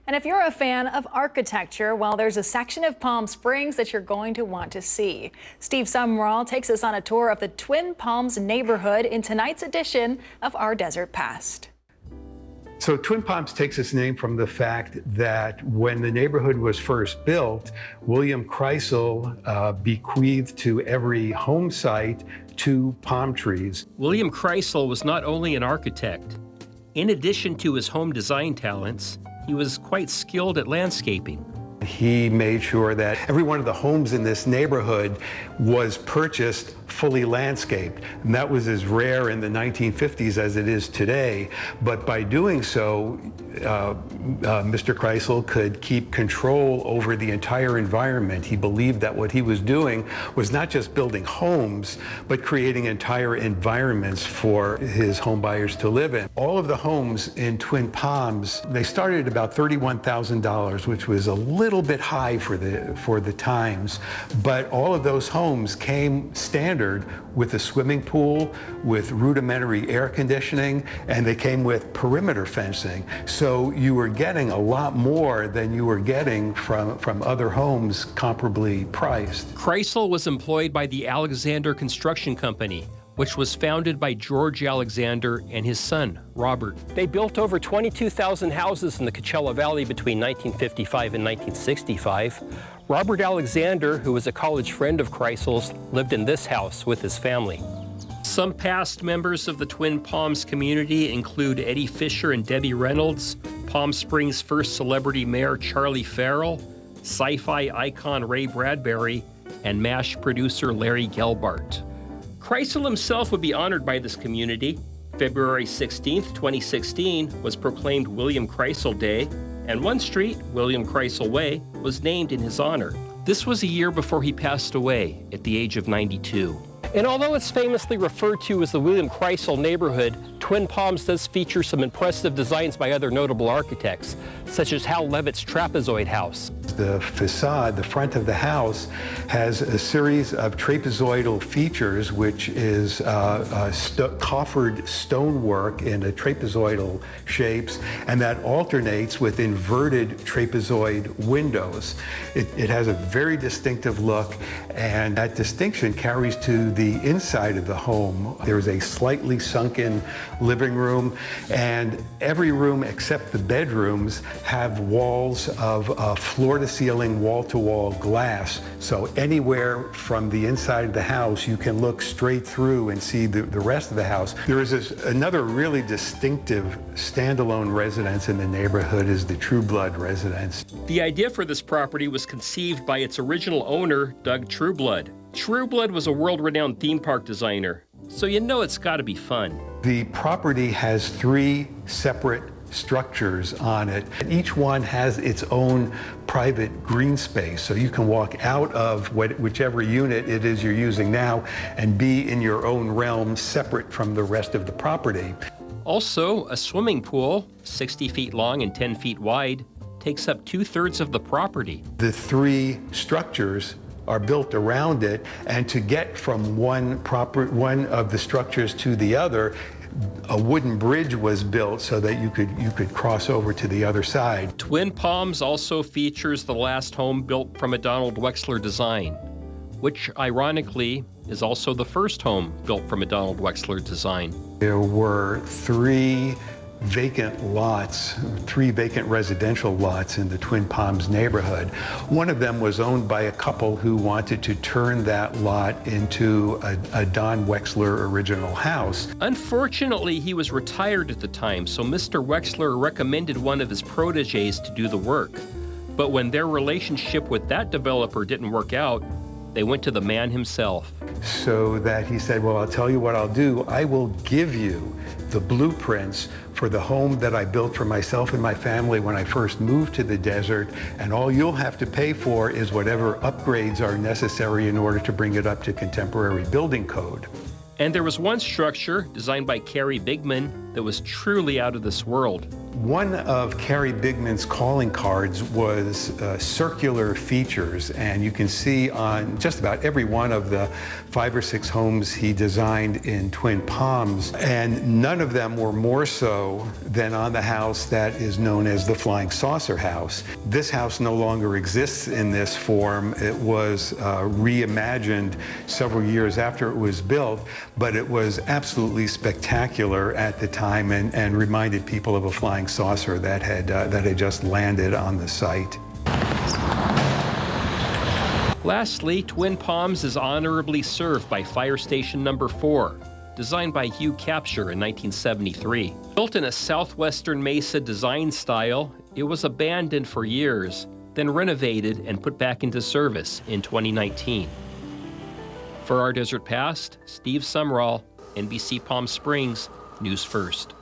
And if you're a fan of architecture, well, there's a section of Palm Springs that you're going to want to see. Steve Sumrall takes us on a tour of the Twin Palms neighborhood in tonight's edition of Our Desert Past. So Twin Palms takes its name from the fact that when the neighborhood was first built, William Kreisel bequeathed to every home site 2 palm trees. William Kreisel was not only an architect. In addition to his home design talents, he was quite skilled at landscaping. He made sure that every one of the homes in this neighborhood was purchased fully landscaped. And that was as rare in the 1950s as it is today. But by doing so, Mr. Kreisel could keep control over the entire environment. He believed that what he was doing was not just building homes, but creating entire environments for his home buyers to live in. All of the homes in Twin Palms, they started at about $31,000, which was a little bit high for the times. But all of those homes came standard with a swimming pool, with rudimentary air conditioning, and they came with perimeter fencing. So you were getting a lot more than you were getting from other homes comparably priced. Kreisel was employed by the Alexander Construction Company, which was founded by George Alexander and his son, Robert. They built over 22,000 houses in the Coachella Valley between 1955 and 1965. Robert Alexander, who was a college friend of Kreisel's, lived in this house with his family. Some past members of the Twin Palms community include Eddie Fisher and Debbie Reynolds, Palm Springs' first celebrity mayor Charlie Farrell, sci-fi icon Ray Bradbury, and MASH producer Larry Gelbart. Kreisel himself would be honored by this community. February 16, 2016, was proclaimed William Kreisel Day, and one street, William Kreisel Way, was named in his honor. This was a year before he passed away at the age of 92. And although it's famously referred to as the William Kreisel neighborhood, Twin Palms does feature some impressive designs by other notable architects, such as Hal Levitt's trapezoid house. The facade, the front of the house, has a series of trapezoidal features, which is coffered stonework in a trapezoidal shapes, and that alternates with inverted trapezoid windows. It has a very distinctive look, and that distinction carries to the inside of the home. There's a slightly sunken living room, and every room except the bedrooms have walls of floor-to-ceiling, wall-to-wall glass. So anywhere from the inside of the house, you can look straight through and see the rest of the house. There is another really distinctive standalone residence in the neighborhood is the True Blood residence. The idea for this property was conceived by its original owner, Doug Trueblood. Trueblood was a world-renowned theme park designer, so you know it's got to be fun. The property has 3 separate structures on it. Each one has its own private green space, so you can walk out of whichever unit it is you're using now and be in your own realm separate from the rest of the property. Also, a swimming pool, 60 feet long and 10 feet wide, takes up 2/3 of the property. The 3 structures are built around it, and to get from one of the structures to the other, a wooden bridge was built so that you could cross over to the other side. Twin Palms also features the last home built from a Donald Wexler design, which ironically is also the first home built from a Donald Wexler design. There were 3 vacant lots, 3 vacant residential lots in the Twin Palms neighborhood. One of them was owned by a couple who wanted to turn that lot into a Don Wexler original house. Unfortunately, he was retired at the time, so Mr. Wexler recommended one of his proteges to do the work. But when their relationship with that developer didn't work out, they went to the man himself. So that he said, well, I'll tell you what I'll do. I will give you the blueprints for the home that I built for myself and my family when I first moved to the desert, and all you'll have to pay for is whatever upgrades are necessary in order to bring it up to contemporary building code. And there was one structure designed by Carrie Bigman that was truly out of this world. One of Carrie Bigman's calling cards was circular features, and you can see on just about every one of the 5 or 6 homes he designed in Twin Palms, and none of them were more so than on the house that is known as the Flying Saucer House. This house no longer exists in this form. It was reimagined several years after it was built, but it was absolutely spectacular at the time and reminded people of a flying saucer that had just landed on the site. Lastly, Twin Palms is honorably served by Fire Station Number 4, designed by Hugh Capture in 1973. Built in a southwestern Mesa design style, it was abandoned for years, then renovated and put back into service in 2019. For Our Desert Past, Steve Sumrall, NBC Palm Springs, News First.